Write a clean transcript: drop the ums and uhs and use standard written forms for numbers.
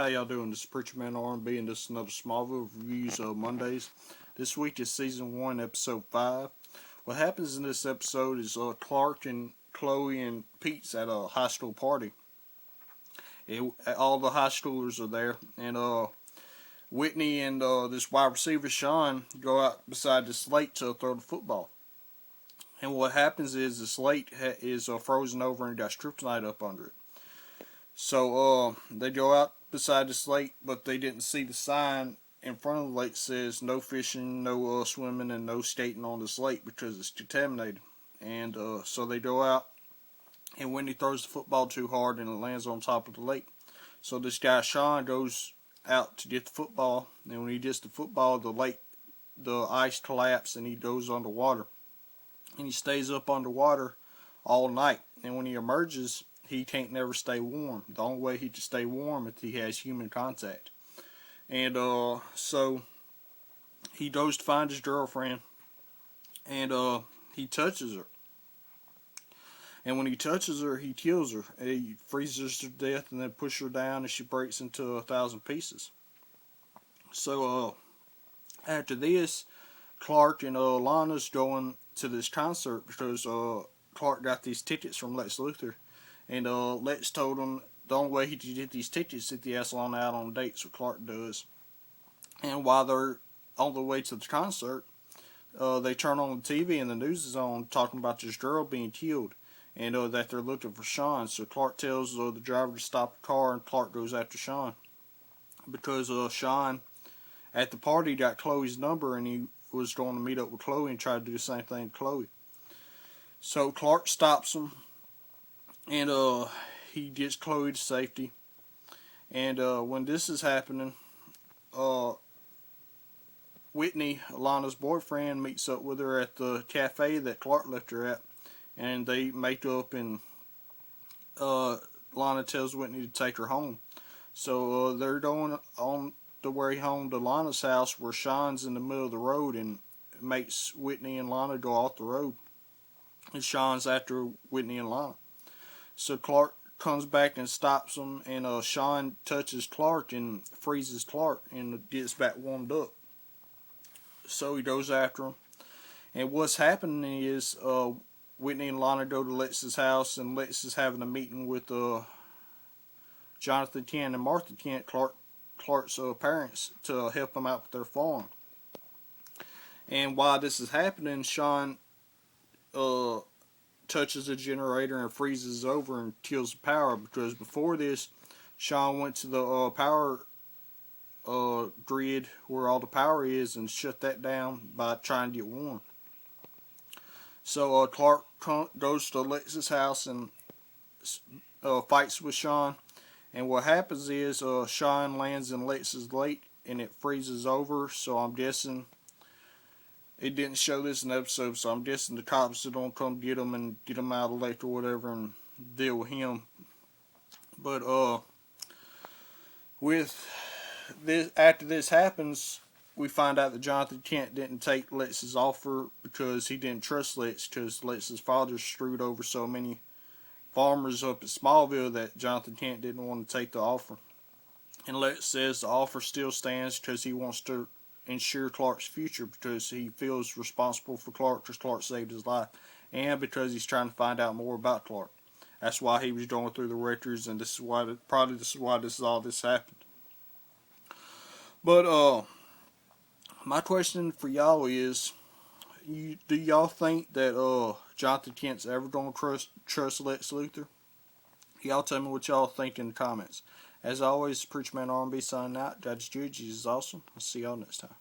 How y'all doing? This is Preacher Man R&B, and this is another Smallville Reviews of Mondays. This week is Season 1, Episode 5. What happens in this episode is Clark and Chloe and Pete's at a high school party. All the high schoolers are there, and Whitney and this wide receiver, Sean, go out beside this lake to throw the football. And what happens is this lake is frozen over and got kryptonite up under it. So they go out beside this lake, but they didn't see the sign in front of the lake that says no fishing, no swimming, and no skating on this lake because it's contaminated. And so they go out, and Whitney throws the football too hard and it lands on top of the lake. So this guy Sean goes out to get the football, and when he gets the football, the ice collapses and he goes underwater. And he stays up underwater all night. And when he emerges, he can't never stay warm. The only way he can stay warm is if he has human contact. And so he goes to find his girlfriend, and he touches her. And when he touches her, he kills her. He freezes her to death and then pushes her down, and she breaks into 1,000 pieces. So after this, Clark and Lana's going to this concert because Clark got these tickets from Lex Luthor. And Lex told him the only way he could get these tickets is if he asked Lana out on dates, so Clark does. And while they're on the way to the concert, they turn on the TV and the news is on talking about this girl being killed, and that they're looking for Sean. So Clark tells the driver to stop the car, and Clark goes after Sean because Sean at the party got Chloe's number, and he was going to meet up with Chloe and try to do the same thing to Chloe. So Clark stops him, and he gets Chloe to safety. And when this is happening, Whitney, Lana's boyfriend, meets up with her at the cafe that Clark left her at, and they make up, and Lana tells Whitney to take her home. So they're going on the way home to Lana's house, where Sean's in the middle of the road and makes Whitney and Lana go off the road. And Sean's after Whitney and Lana. So Clark comes back and stops them, and Sean touches Clark and freezes Clark and gets back warmed up. So he goes after him. And what's happening is Whitney and Lana go to Lex's house, and Lex is having a meeting with Jonathan Kent and Martha Kent, Clark's parents, to help them out with their farm. And while this is happening, Sean touches the generator and freezes over and kills the power, because before this, Sean went to the power grid where all the power is and shut that down by trying to get warm. So Clark goes to Lex's house and fights with Sean, and what happens is Sean lands in Lex's lake and it freezes over. So I'm guessing it didn't show this in the episode, so I'm guessing the cops are going to come get him and get him out of the lake or whatever and deal with him. But with this, after this happens, we find out that Jonathan Kent didn't take Lex's offer because he didn't trust Lex, because Lex's father screwed over so many farmers up at Smallville that Jonathan Kent didn't want to take the offer. And Lex says the offer still stands because he wants to ensure Clark's future, because he feels responsible for Clark because Clark saved his life, and because he's trying to find out more about Clark. That's why he was going through the records, and this is why all this happened. But my question for y'all is, do y'all think that Jonathan Kent's ever going to trust Lex Luthor? Y'all tell me what y'all think in the comments. As always, Preacher Man R&B signing out. Judge Judy is awesome. I'll see y'all next time.